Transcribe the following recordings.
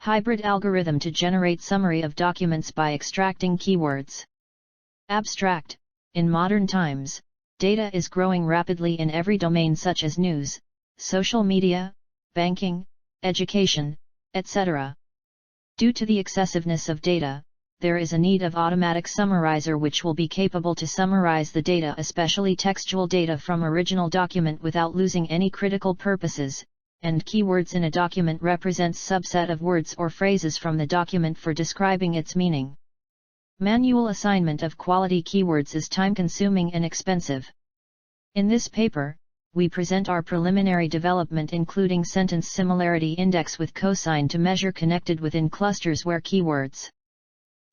Hybrid algorithm to generate summary of documents by extracting keywords. Abstract. In modern times, data is growing rapidly in every domain such as news, social media, banking, education, etc. Due to the excessiveness of data, there is a need of automatic summarizer which will be capable to summarize the data, especially textual data from original document without losing any critical purposes, and keywords in a document represents subset of words or phrases from the document for describing its meaning. Manual assignment of quality keywords is time-consuming and expensive. In this paper, we present our preliminary development including sentence similarity index with Cosine to measure connected within clusters where keywords.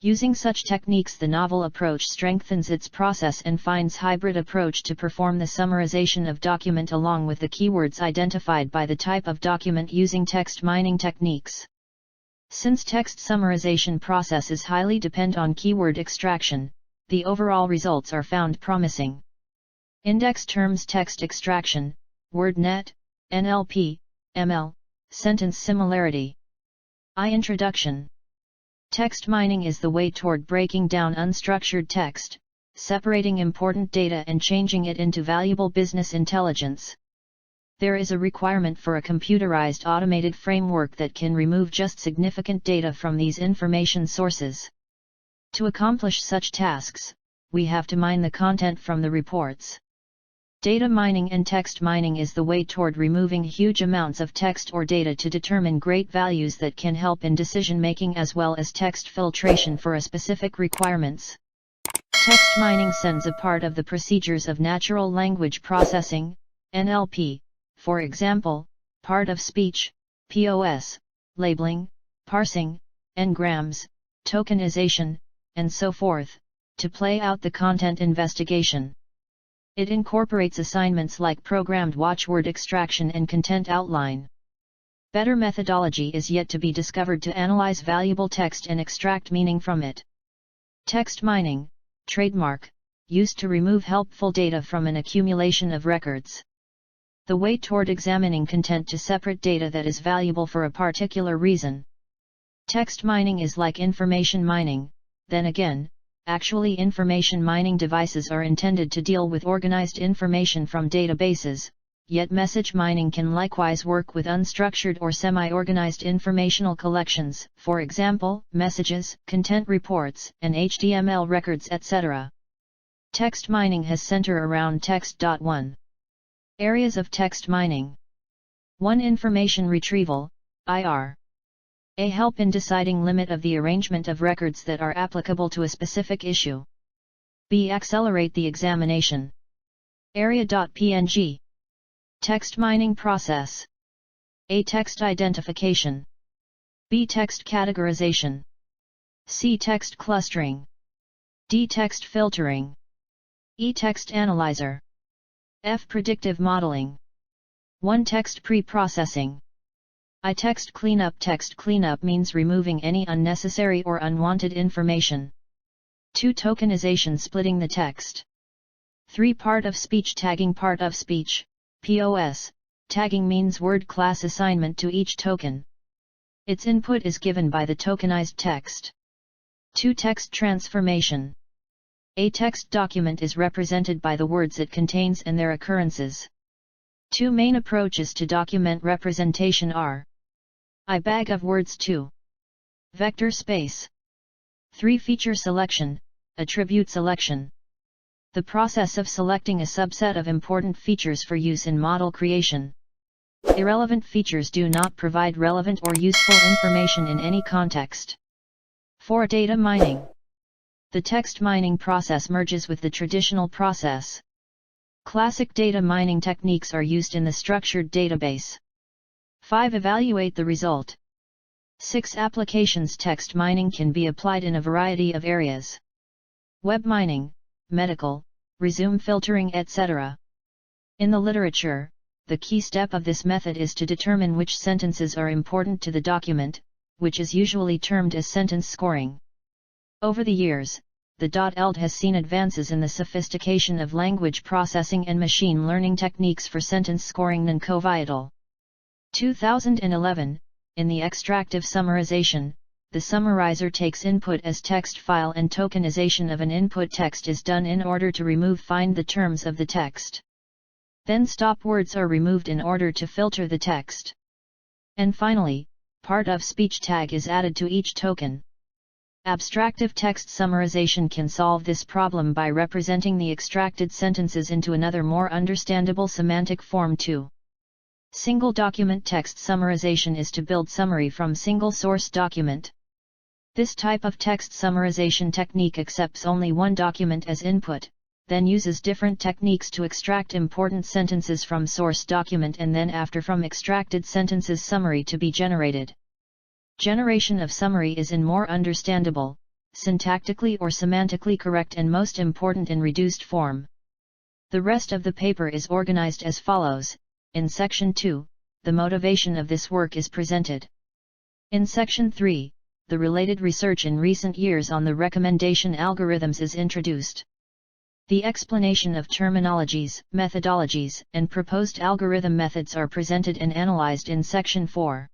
Using such techniques, the novel approach strengthens its process and finds hybrid approach to perform the summarization of document along with the keywords identified by the type of document using text mining techniques. Since text summarization processes highly depend on keyword extraction, the overall results are found promising. Index terms: text extraction, WordNet, NLP, ML, sentence similarity. Introduction. Text mining is the way toward breaking down unstructured text, separating important data and changing it into valuable business intelligence. There is a requirement for a computerized automated framework that can remove just significant data from these information sources. To accomplish such tasks, we have to mine the content from the reports. Data mining and text mining is the way toward removing huge amounts of text or data to determine great values that can help in decision making as well as text filtration for a specific requirements. Text mining sends a part of the procedures of natural language processing, NLP, for example, part of speech, POS, labeling, parsing, engrams, tokenization, and so forth, to play out the content investigation. It incorporates assignments like programmed watchword extraction and content outline. Better methodology is yet to be discovered to analyze valuable text and extract meaning from it. Text mining, trademark, used to remove helpful data from an accumulation of records. The way toward examining content to separate data that is valuable for a particular reason. Text mining is like information mining, then again, actually information mining devices are intended to deal with organized information from databases, yet message mining can likewise work with unstructured or semi-organized informational collections, for example, messages, content reports, and HTML records, etc. Text mining has center around text.1. Areas of text mining. 1. Information retrieval, IR. A. Help in deciding limit of the arrangement of records that are applicable to a specific issue. B. Accelerate the examination. Area.png. Text mining process. A. Text identification. B. Text categorization. C. Text clustering. D. Text filtering. E. Text analyzer. F. Predictive modeling. 1. Text pre-processing. I. Text cleanup. Text cleanup means removing any unnecessary or unwanted information. 2. Tokenization, splitting the text. 3. Part of speech tagging. Part of speech, POS, tagging means word class assignment to each token. Its input is given by the tokenized text. 2. Text transformation. A text document is represented by the words it contains and their occurrences. 2 main approaches to document representation are: I. Bag of words. 2. Vector space. 3. Feature selection, attribute selection. The process of selecting a subset of important features for use in model creation. Irrelevant features do not provide relevant or useful information in any context. 4. Data mining. The text mining process merges with the traditional process. Classic data mining techniques are used in the structured database. 5. Evaluate the result. 6. Applications. Text mining can be applied in a variety of areas. Web mining, medical, resume filtering, etc. In the literature, the key step of this method is to determine which sentences are important to the document, which is usually termed as sentence scoring. Over the years, the .eld has seen advances in the sophistication of language processing and machine learning techniques for sentence scoring non-covital. 2011, in the extractive summarization, the summarizer takes input as text file and tokenization of an input text is done in order to find the terms of the text. Then stop words are removed in order to filter the text. And finally, part of speech tag is added to each token. Abstractive text summarization can solve this problem by representing the extracted sentences into another more understandable semantic form too. Single document text summarization is to build summary from single source document. This type of text summarization technique accepts only one document as input, then uses different techniques to extract important sentences from source document and then after from extracted sentences summary to be generated. Generation of summary is in more understandable, syntactically or semantically correct and most important in reduced form. The rest of the paper is organized as follows. In Section 2, the motivation of this work is presented. In Section 3, the related research in recent years on the recommendation algorithms is introduced. The explanation of terminologies, methodologies, and proposed algorithm methods are presented and analyzed in Section 4.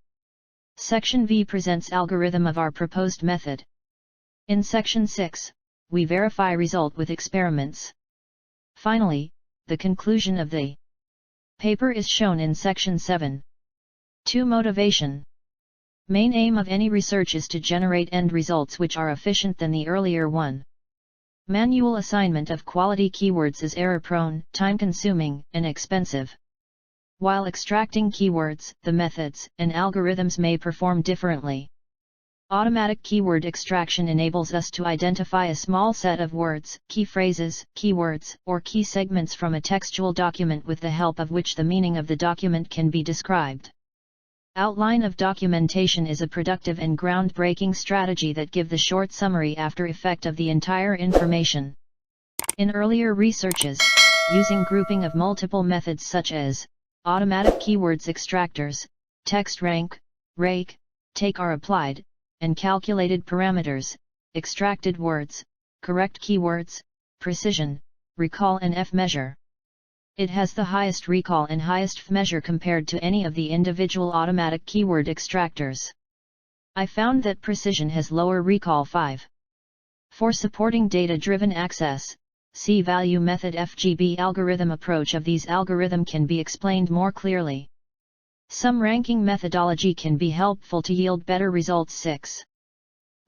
Section V presents algorithm of our proposed method. In Section 6, we verify result with experiments. Finally, the conclusion of the paper is shown in Section 7. 2. Motivation. Main aim of any research is to generate end results which are efficient than the earlier one. Manual assignment of quality keywords is error-prone, time-consuming, and expensive. While extracting keywords, the methods and algorithms may perform differently. Automatic keyword extraction enables us to identify a small set of words, key phrases, keywords, or key segments from a textual document with the help of which the meaning of the document can be described. Outline of documentation is a productive and groundbreaking strategy that gives the short summary after effect of the entire information. In earlier researches, using grouping of multiple methods such as automatic keywords extractors, text rank, rake, take are applied, and calculated parameters, extracted words, correct keywords, precision, recall and F measure. It has the highest recall and highest F measure compared to any of the individual automatic keyword extractors. I found that precision has lower recall 5. For supporting data-driven access, see value method FGB algorithm approach of these algorithm can be explained more clearly. Some ranking methodology can be helpful to yield better results. 6.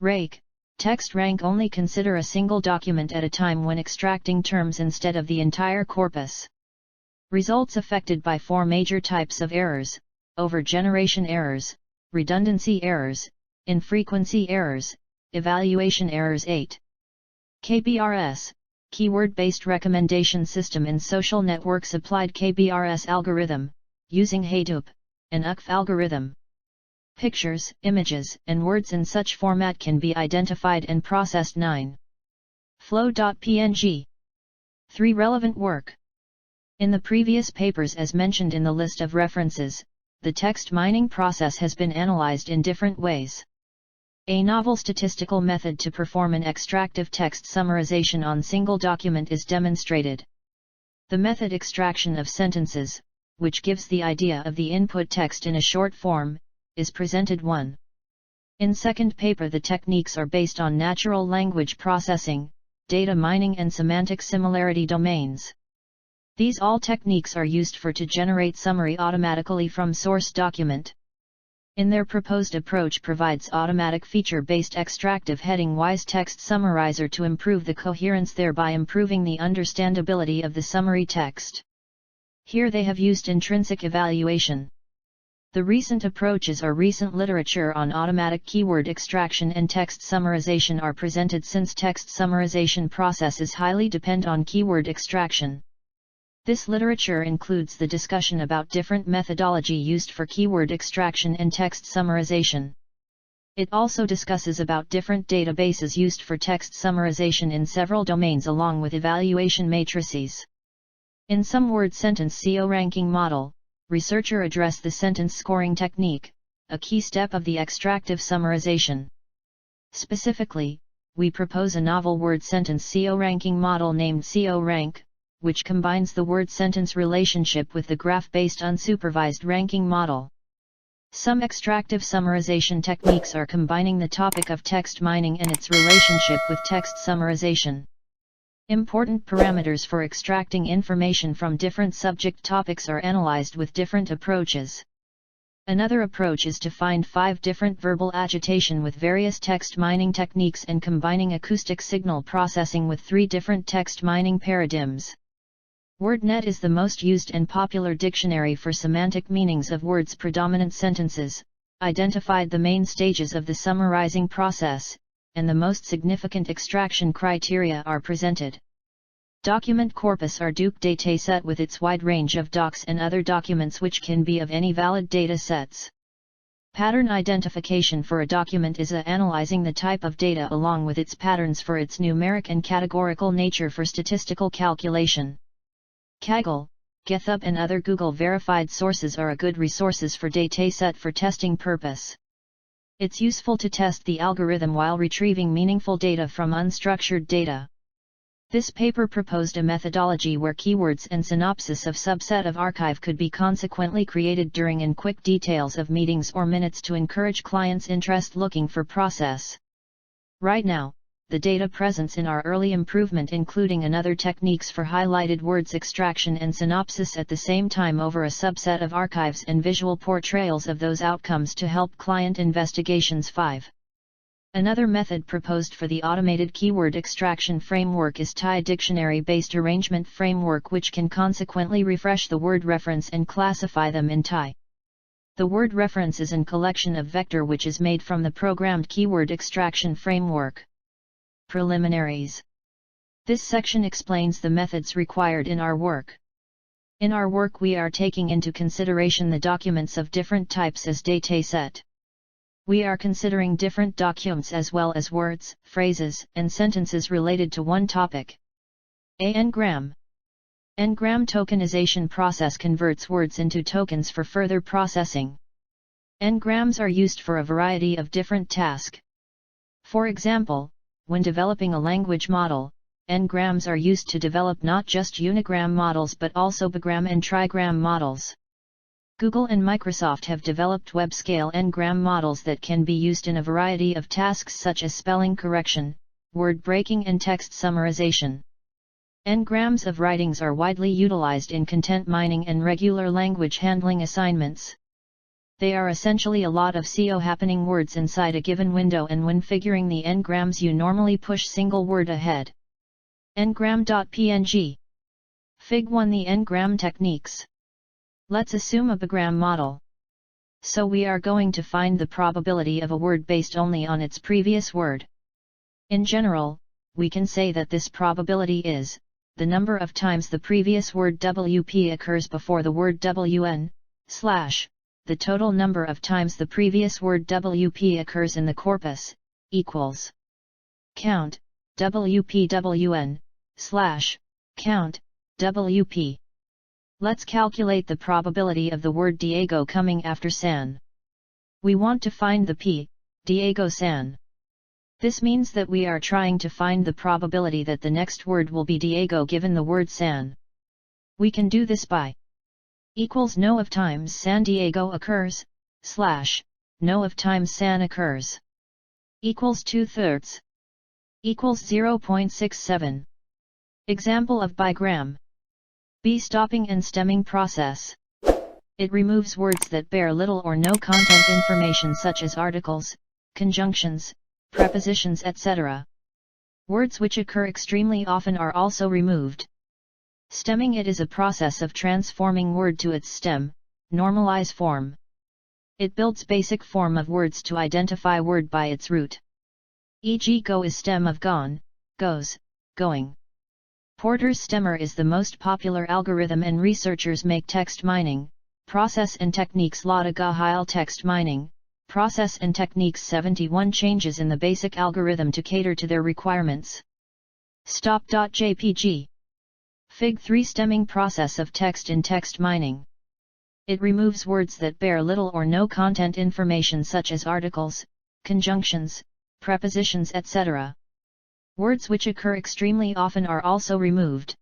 Rake. Text rank only consider a single document at a time when extracting terms instead of the entire corpus. Results affected by 4 major types of errors: over-generation errors, redundancy errors, infrequency errors, evaluation errors. 8. KBRS, Keyword-Based Recommendation System in Social Networks. Applied KBRS algorithm, using Hadoop, and UCF algorithm. Pictures, images, and words in such format can be identified and processed. 9. Flow.png. 3. Relevant work. In the previous papers as mentioned in the list of references, the text mining process has been analyzed in different ways. A novel statistical method to perform an extractive text summarization on single document is demonstrated. The method extraction of sentences, which gives the idea of the input text in a short form, is presented. 1. In second paper the techniques are based on natural language processing, data mining and semantic similarity domains. These all techniques are used to generate summary automatically from source document. In their proposed approach provides automatic feature-based extractive heading-wise text summarizer to improve the coherence, thereby improving the understandability of the summary text. Here they have used intrinsic evaluation. The recent approaches or recent literature on automatic keyword extraction and text summarization are presented, since text summarization processes highly depend on keyword extraction. This literature includes the discussion about different methodology used for keyword extraction and text summarization. It also discusses about different databases used for text summarization in several domains along with evaluation matrices. In some word sentence CO ranking model, researcher address the sentence scoring technique, a key step of the extractive summarization. Specifically, we propose a novel word sentence CO ranking model named CO rank, which combines the word-sentence relationship with the graph-based unsupervised ranking model. Some extractive summarization techniques are combining the topic of text mining and its relationship with text summarization. Important parameters for extracting information from different subject topics are analyzed with different approaches. Another approach is to find 5 different verbal agitation with various text mining techniques and combining acoustic signal processing with 3 different text mining paradigms. WordNet is the most used and popular dictionary for semantic meanings of words. Predominant sentences, identified the main stages of the summarizing process, and the most significant extraction criteria are presented. Document corpus are Duke dataset with its wide range of docs and other documents which can be of any valid data sets. Pattern identification for a document is analyzing the type of data along with its patterns for its numeric and categorical nature for statistical calculation. Kaggle, GitHub and other Google-verified sources are a good resources for dataset for testing purpose. It's useful to test the algorithm while retrieving meaningful data from unstructured data. This paper proposed a methodology where keywords and synopsis of subset of archive could be consequently created during and quick details of meetings or minutes to encourage clients' interest looking for process. Right now, the data presents in our early improvement including another techniques for highlighted words extraction and synopsis at the same time over a subset of archives and visual portrayals of those outcomes to help client investigations. 5. Another method proposed for the automated keyword extraction framework is TIE dictionary-based arrangement framework which can consequently refresh the word reference and classify them in TIE. The word reference is a collection of vector which is made from the programmed keyword extraction framework. Preliminaries. This section explains the methods required in our work. In our work we are taking into consideration the documents of different types as dataset. We are considering different documents as well as words, phrases, and sentences related to one topic. A n-gram. N-gram tokenization process converts words into tokens for further processing. N-grams are used for a variety of different tasks. For example, when developing a language model, n-grams are used to develop not just unigram models but also bigram and trigram models. Google and Microsoft have developed web-scale n-gram models that can be used in a variety of tasks such as spelling correction, word breaking and text summarization. N-grams of writings are widely utilized in content mining and regular language handling assignments. They are essentially a lot of CO happening words inside a given window, and when figuring the n-grams you normally push single word ahead. Ngram.png. Fig 1. The n-gram techniques. Let's assume a Bagram model. So we are going to find the probability of a word based only on its previous word. In general, we can say that this probability is the number of times the previous word WP occurs before the word WN, / the total number of times the previous word WP occurs in the corpus, equals count, WPWN, / count, WP. Let's calculate the probability of the word Diego coming after San. We want to find the P, Diego San. This means that we are trying to find the probability that the next word will be Diego given the word San. We can do this by equals no of times San Diego occurs, / no of times San occurs. Equals 2/3. Equals 0.67. Example of bigram. B. Stopping and stemming process. It removes words that bear little or no content information such as articles, conjunctions, prepositions, etc. Words which occur extremely often are also removed. Stemming it is a process of transforming word to its stem, normalize form. It builds basic form of words to identify word by its root. E.g. go is stem of gone, goes, going. Porter's stemmer is the most popular algorithm, and researchers make text mining, process and techniques Lada text mining, process and techniques 71 changes in the basic algorithm to cater to their requirements. Stop.jpg. Fig 3. Stemming process of text in text mining. It removes words that bear little or no content information such as articles, conjunctions, prepositions, etc. Words which occur extremely often are also removed.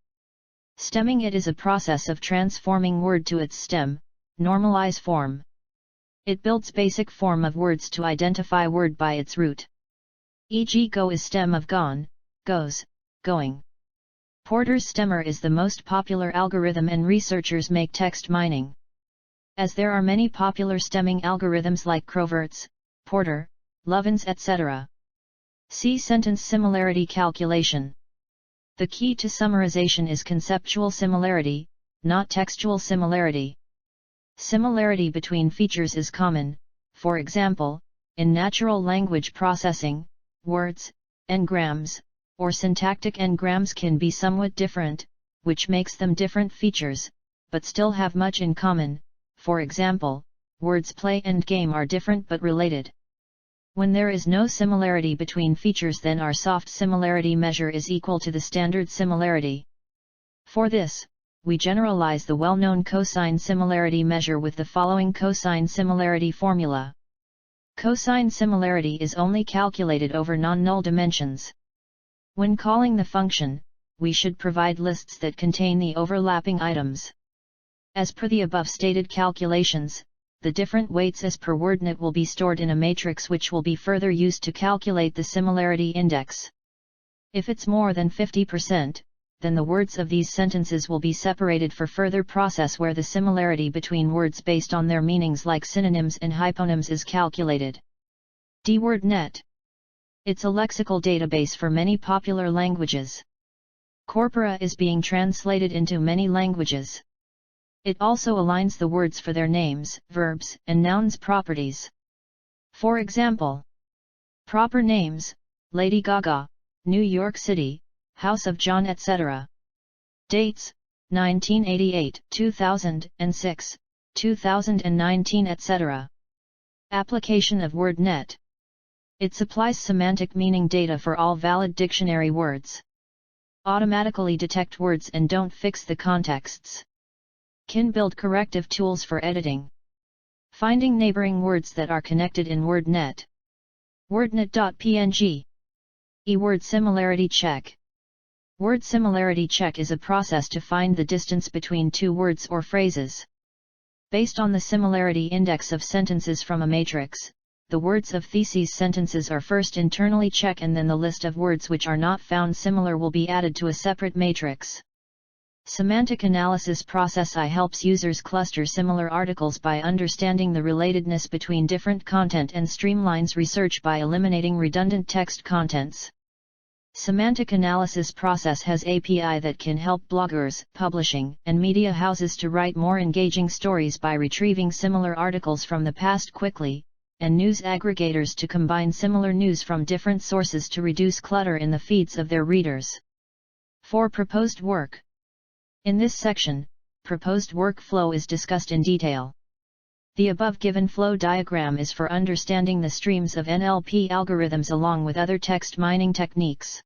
Stemming it is a process of transforming word to its stem, normalize form. It builds basic form of words to identify word by its root. E.g. go is stem of gone, goes, going. Porter's stemmer is the most popular algorithm and researchers make text mining. As there are many popular stemming algorithms like Croverts, Porter, Lovins etc. See sentence similarity calculation. The key to summarization is conceptual similarity, not textual similarity. Similarity between features is common, for example, in natural language processing, words, n-grams, or syntactic n-grams can be somewhat different, which makes them different features, but still have much in common. For example, words play and game are different but related. When there is no similarity between features, then our soft similarity measure is equal to the standard similarity. For this, we generalize the well-known cosine similarity measure with the following cosine similarity formula. Cosine similarity is only calculated over non-null dimensions. When calling the function, we should provide lists that contain the overlapping items. As per the above stated calculations, the different weights as per wordnet will be stored in a matrix which will be further used to calculate the similarity index. If it's more than 50%, then the words of these sentences will be separated for further process where the similarity between words based on their meanings like synonyms and hyponyms is calculated. DWordNet. It's a lexical database for many popular languages. Corpora is being translated into many languages. It also aligns the words for their names, verbs, and nouns properties. For example, proper names, Lady Gaga, New York City, House of John etc. Dates, 1988, 2006, 2019 etc. Application of WordNet. It supplies semantic meaning data for all valid dictionary words. Automatically detect words and don't fix the contexts. Can build corrective tools for editing. Finding neighboring words that are connected in WordNet. WordNet.png. E-word similarity check. Word similarity check is a process to find the distance between two words or phrases. Based on the similarity index of sentences from a matrix, the words of theses sentences are first internally checked and then the list of words which are not found similar will be added to a separate matrix. Semantic analysis process I helps users cluster similar articles by understanding the relatedness between different content and streamlines research by eliminating redundant text contents. Semantic analysis process has API that can help bloggers, publishing, and media houses to write more engaging stories by retrieving similar articles from the past quickly, and news aggregators to combine similar news from different sources to reduce clutter in the feeds of their readers. 4. Proposed work. In this section, proposed workflow is discussed in detail. The above given flow diagram is for understanding the streams of NLP algorithms along with other text mining techniques.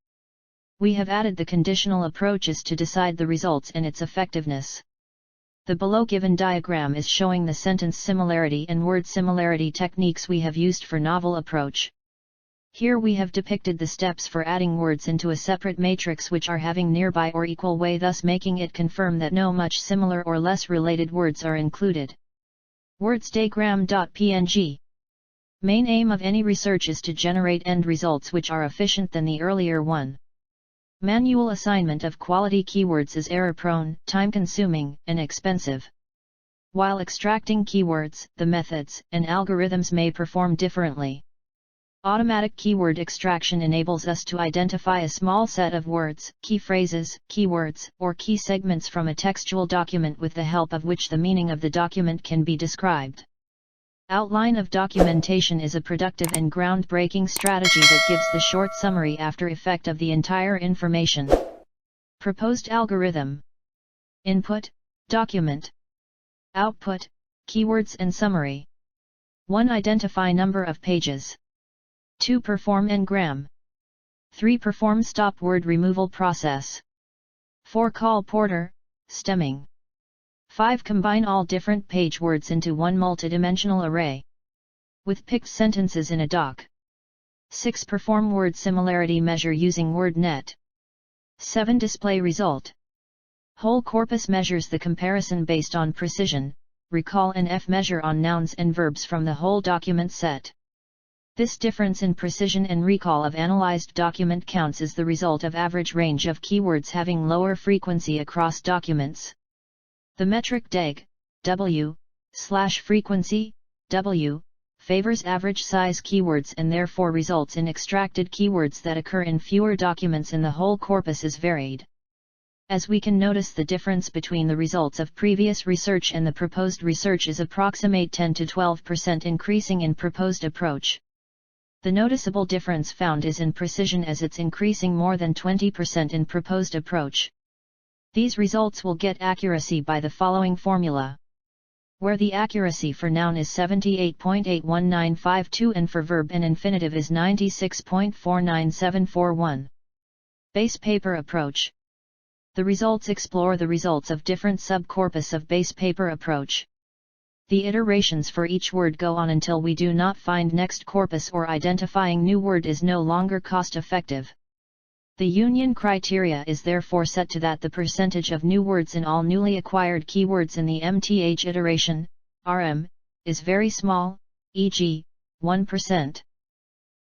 We have added the conditional approaches to decide the results and its effectiveness. The below given diagram is showing the sentence similarity and word similarity techniques we have used for novel approach. Here we have depicted the steps for adding words into a separate matrix which are having nearby or equal way, thus making it confirm that no much similar or less related words are included. Wordsdiagram.png. Main aim of any research is to generate end results which are efficient than the earlier one. Manual assignment of quality keywords is error-prone, time-consuming, and expensive. While extracting keywords, the methods and algorithms may perform differently. Automatic keyword extraction enables us to identify a small set of words, key phrases, keywords, or key segments from a textual document with the help of which the meaning of the document can be described. Outline of documentation is a productive and groundbreaking strategy that gives the short summary after effect of the entire information. Proposed algorithm. Input, document. Output, keywords and summary. 1. Identify number of pages. 2. Perform n-gram. 3. Perform stop word removal process. 4. Call Porter, stemming. 5. Combine all different page words into one multidimensional array. With picked sentences in a doc. 6. Perform word similarity measure using WordNet. 7. Display result. Whole corpus measures the comparison based on precision, recall and F measure on nouns and verbs from the whole document set. This difference in precision and recall of analyzed document counts is the result of average range of keywords having lower frequency across documents. The metric DEG, W, /frequency, W, favors average size keywords and therefore results in extracted keywords that occur in fewer documents and the whole corpus is varied. As we can notice, the difference between the results of previous research and the proposed research is approximate 10 to 12% increasing in proposed approach. The noticeable difference found is in precision as it's increasing more than 20% in proposed approach. These results will get accuracy by the following formula. Where the accuracy for noun is 78.81952 and for verb and infinitive is 96.49741. Base paper approach. The results explore the results of different subcorpus of base paper approach. The iterations for each word go on until we do not find next corpus or identifying new word is no longer cost-effective. The union criteria is therefore set to that the percentage of new words in all newly acquired keywords in the MTH iteration, RM, is very small, e.g., 1%.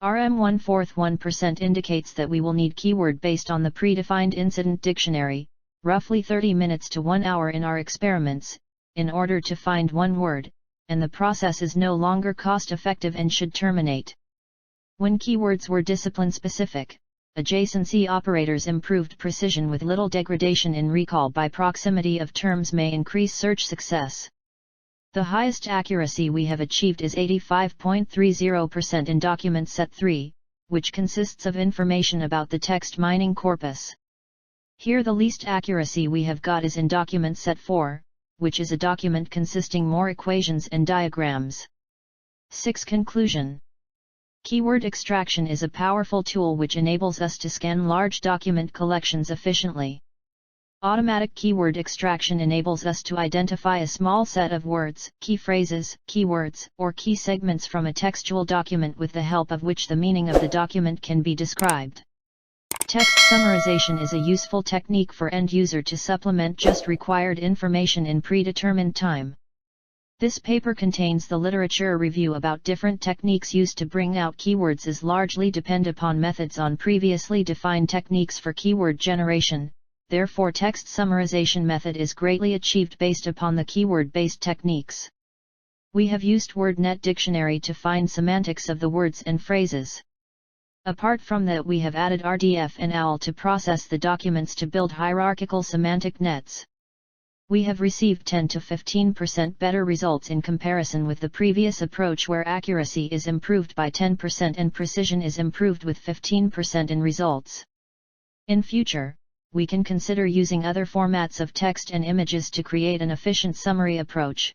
RM 1/4 1% indicates that we will need keyword based on the predefined incident dictionary, roughly 30 minutes to 1 hour in our experiments, in order to find one word, and the process is no longer cost-effective and should terminate. When keywords were discipline-specific, adjacency operators improved precision with little degradation in recall by proximity of terms may increase search success. The highest accuracy we have achieved is 85.30% in document set 3, which consists of information about the text mining corpus. Here the least accuracy we have got is in document set 4, which is a document consisting more equations and diagrams. 6. Conclusion. Keyword extraction is a powerful tool which enables us to scan large document collections efficiently. Automatic keyword extraction enables us to identify a small set of words, key phrases, keywords, or key segments from a textual document with the help of which the meaning of the document can be described. Text summarization is a useful technique for end user to supplement just required information in predetermined time. This paper contains the literature review about different techniques used to bring out keywords as largely depend upon methods on previously defined techniques for keyword generation, therefore text summarization method is greatly achieved based upon the keyword-based techniques. We have used WordNet Dictionary to find semantics of the words and phrases. Apart from that, we have added RDF and OWL to process the documents to build hierarchical semantic nets. We have received 10 to 15% better results in comparison with the previous approach, where accuracy is improved by 10% and precision is improved with 15% in results. In future, we can consider using other formats of text and images to create an efficient summary approach.